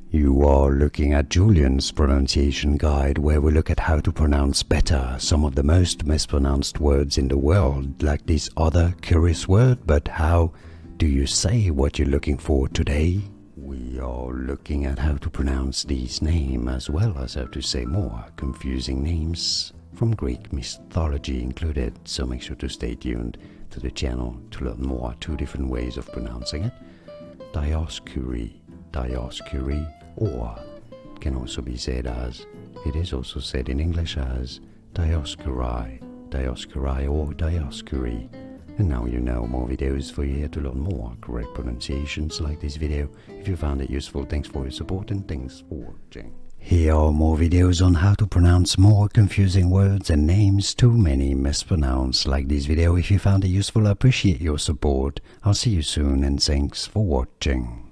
You are looking at Julian's pronunciation guide, where we look at how to pronounce better some of the most mispronounced words in the world, like this other curious word. But how do you say what you're looking for today? We are looking at how to pronounce these names, as well as how to say more confusing names from Greek mythology included, so make sure to stay tuned to the channel to learn more 2 different ways of pronouncing it. Dioscuri, Dioscuri, or it can also be said as, it is also said in English as Dioscuri, Dioscuri or Dioscuri. And now you know more videos for you to learn more correct pronunciations like this video. If you found it useful, thanks for your support and thanks for watching. Here are more videos on how to pronounce more confusing words and names too many mispronounced like this video. If you found it useful, I appreciate your support. I'll see you soon and thanks for watching.